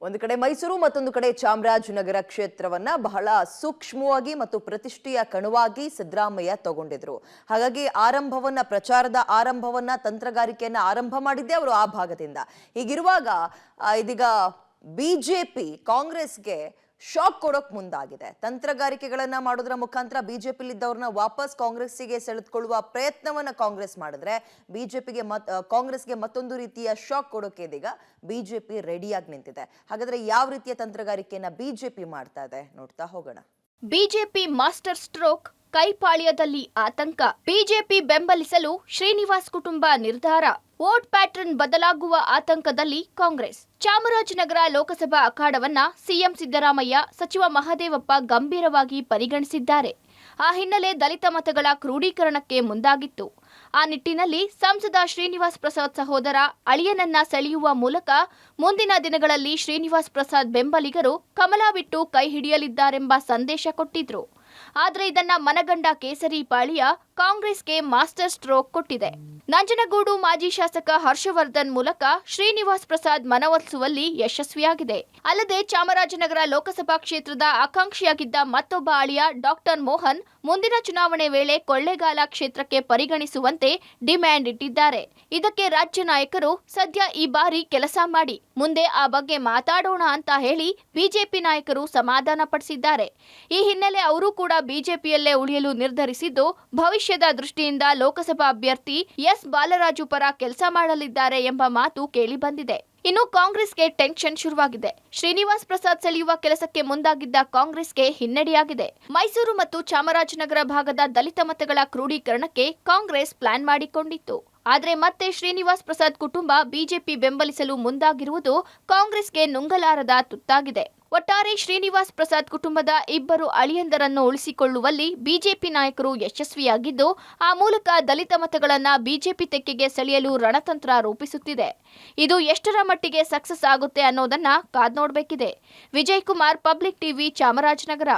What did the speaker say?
ಒಂದು ಕಡೆ ಮೈಸೂರು ಮತ್ತೊಂದು ಕಡೆ ಚಾಮರಾಜನಗರ ಕ್ಷೇತ್ರವನ್ನ ಬಹಳ ಸೂಕ್ಷ್ಮವಾಗಿ ಮತ್ತು ಪ್ರತಿಷ್ಠೆಯ ಕಣವಾಗಿ ಸಿದ್ದರಾಮಯ್ಯ ತಗೊಂಡಿದ್ರು. ಹಾಗಾಗಿ ಪ್ರಚಾರದ ಆರಂಭವನ್ನ ತಂತ್ರಗಾರಿಕೆಯನ್ನ ಆರಂಭ ಮಾಡಿದ್ದೆ ಅವರು ಆ ಭಾಗದಿಂದ. ಹೀಗಿರುವಾಗ ಇದೀಗ ಬಿಜೆಪಿ ಕಾಂಗ್ರೆಸ್ಗೆ ಶಾಕ್ ಕೊಡೋಕ್ ಮುಂದಾಗಿದೆ. ತಂತ್ರಗಾರಿಕೆಗಳನ್ನ ಮಾಡೋದ್ರ ಮುಖಾಂತರ ಬಿಜೆಪಿಲಿದ್ದವ್ರನ್ನ ವಾಪಸ್ ಕಾಂಗ್ರೆಸ್ಸಿಗೆ ಸೆಳೆದುಕೊಳ್ಳುವ ಪ್ರಯತ್ನವನ್ನ ಕಾಂಗ್ರೆಸ್ ಮಾಡಿದ್ರೆ ಕಾಂಗ್ರೆಸ್ಗೆ ಮತ್ತೊಂದು ರೀತಿಯ ಶಾಕ್ ಕೊಡೋಕೆ ಇದೀಗ ಬಿಜೆಪಿ ರೆಡಿಯಾಗಿ ನಿಂತಿದೆ. ಹಾಗಾದ್ರೆ ಯಾವ ರೀತಿಯ ತಂತ್ರಗಾರಿಕೆಯನ್ನ ಬಿಜೆಪಿ ಮಾಡ್ತಾ ಇದೆ ನೋಡ್ತಾ ಹೋಗೋಣ. ಬಿಜೆಪಿ ಮಾಸ್ಟರ್ ಸ್ಟ್ರೋಕ್, ಕೈಪಾಳ್ಯದಲ್ಲಿ ಆತಂಕ. ಬಿಜೆಪಿ ಬೆಂಬಲಿಸಲು ಶ್ರೀನಿವಾಸ್ ಕುಟುಂಬ ನಿರ್ಧಾರ. ವೋಟ್ ಪ್ಯಾಟರ್ನ್ ಬದಲಾಗುವ ಆತಂಕದಲ್ಲಿ ಕಾಂಗ್ರೆಸ್. ಚಾಮರಾಜನಗರ ಲೋಕಸಭಾ ಅಖಾಡವನ್ನ ಸಿಎಂ ಸಿದ್ದರಾಮಯ್ಯ, ಸಚಿವ ಮಹದೇವಪ್ಪ ಗಂಭೀರವಾಗಿ ಪರಿಗಣಿಸಿದ್ದಾರೆ. ಆ ಹಿನ್ನೆಲೆ ದಲಿತ ಮತಗಳ ಕ್ರೋಢೀಕರಣಕ್ಕೆ ಮುಂದಾಗಿತ್ತು. ಆ ನಿಟ್ಟಿನಲ್ಲಿ ಸಂಸದ ಶ್ರೀನಿವಾಸ್ ಪ್ರಸಾದ್ ಸಹೋದರ ಅಳಿಯನನ್ನ ಸೆಳೆಯುವ ಮೂಲಕ ಮುಂದಿನ ದಿನಗಳಲ್ಲಿ ಶ್ರೀನಿವಾಸ್ ಪ್ರಸಾದ್ ಬೆಂಬಲಿಗರು ಕಮಲ ಬಿಟ್ಟು ಕೈ ಹಿಡಿಯಲಿದ್ದಾರೆಂಬ ಸಂದೇಶ ಕೊಟ್ಟಿದ್ರು. ಆದ್ರೆ ಇದನ್ನ ಮನಗಂಡ ಕೇಸರಿ ಪಾಳ್ಯ ಕಾಂಗ್ರೆಸ್ಗೆ ಮಾಸ್ಟರ್ ಸ್ಟ್ರೋಕ್ ಕೊಟ್ಟಿದೆ. ನಂಜನಗೂಡು ಮಾಜಿ ಶಾಸಕ ಹರ್ಷವರ್ಧನ್ ಮೂಲಕ ಶ್ರೀನಿವಾಸ್ ಪ್ರಸಾದ್ ಮನವೊಲಿಸುವಲ್ಲಿ ಯಶಸ್ವಿಯಾಗಿದೆ. ಅಲ್ಲದೆ ಚಾಮರಾಜನಗರ ಲೋಕಸಭಾ ಕ್ಷೇತ್ರದ ಆಕಾಂಕ್ಷಿಯಾಗಿದ್ದ ಮತ್ತೊಬ್ಬ ಅಳಿಯ ಡಾಕ್ಟರ್ ಮೋಹನ್ ಮುಂದಿನ ಚುನಾವಣೆ ವೇಳೆ ಕೊಳ್ಳೇಗಾಲ ಕ್ಷೇತ್ರಕ್ಕೆ ಪರಿಗಣಿಸುವಂತೆ ಡಿಮ್ಯಾಂಡ್ ಇಟ್ಟಿದ್ದಾರೆ. ಇದಕ್ಕೆ ರಾಜ್ಯ ನಾಯಕರು ಸದ್ಯ ಈ ಬಾರಿ ಕೆಲಸ ಮಾಡಿ ಮುಂದೆ ಆ ಬಗ್ಗೆ ಮಾತಾಡೋಣ ಅಂತ ಹೇಳಿ ಬಿಜೆಪಿ ನಾಯಕರು ಸಮಾಧಾನ ಪಡಿಸಿದ್ದಾರೆ. ಈ ಹಿನ್ನೆಲೆ ಅವರು ಕೂಡ ಬಿಜೆಪಿಯಲ್ಲೇ ಉಳಿಯಲು ನಿರ್ಧರಿಸಿದ್ದು, ಭವಿಷ್ಯದ ದೃಷ್ಟಿಯಿಂದ ಲೋಕಸಭಾ ಅಭ್ಯರ್ಥಿ ಎಸ್ ಬಾಲರಾಜು ಪರ ಕೆಲಸ ಮಾಡಲಿದ್ದಾರೆ ಎಂಬ ಮಾತು ಕೇಳಿ ಬಂದಿದೆ. ಇನ್ನು ಕಾಂಗ್ರೆಸ್ಗೆ ಟೆನ್ಷನ್ ಶುರುವಾಗಿದೆ. ಶ್ರೀನಿವಾಸ್ ಪ್ರಸಾದ್ ಸೆಳೆಯುವ ಕೆಲಸಕ್ಕೆ ಮುಂದಾಗಿದ್ದ ಕಾಂಗ್ರೆಸ್ಗೆ ಹಿನ್ನಡೆಯಾಗಿದೆ. ಮೈಸೂರು ಮತ್ತು ಚಾಮರಾಜನಗರ ಭಾಗದ ದಲಿತ ಮತಗಳ ಕ್ರೋಢೀಕರಣಕ್ಕೆ ಕಾಂಗ್ರೆಸ್ ಪ್ಲಾನ್ ಮಾಡಿಕೊಂಡಿತ್ತು. ಆದರೆ ಮತ್ತೆ ಶ್ರೀನಿವಾಸ್ ಪ್ರಸಾದ್ ಕುಟುಂಬ ಬಿಜೆಪಿ ಬೆಂಬಲಿಸಲು ಮುಂದಾಗಿರುವುದು ಕಾಂಗ್ರೆಸ್ಗೆ ನುಂಗಲಾರದ ತುತ್ತಾಗಿದೆ. ಒಟ್ಟಾರೆ ಶ್ರೀನಿವಾಸ್ ಪ್ರಸಾದ್ ಕುಟುಂಬದ ಇಬ್ಬರು ಅಳಿಯಂದರನ್ನು ಉಳಿಸಿಕೊಳ್ಳುವಲ್ಲಿ ಬಿಜೆಪಿ ನಾಯಕರು ಯಶಸ್ವಿಯಾಗಿದ್ದು, ಆ ಮೂಲಕ ದಲಿತ ಮತಗಳನ್ನ ಬಿಜೆಪಿ ತೆಕ್ಕೆಗೆ ಸೆಳೆಯಲು ರಣತಂತ್ರ ರೂಪಿಸುತ್ತಿದೆ. ಇದು ಎಷ್ಟರ ಮಟ್ಟಿಗೆ ಸಕ್ಸಸ್ ಆಗುತ್ತೆ ಅನ್ನೋದನ್ನ ಕಾದ್ ನೋಡಬೇಕಿದೆ. Vijay Kumar, public TV, Chamarajanagar.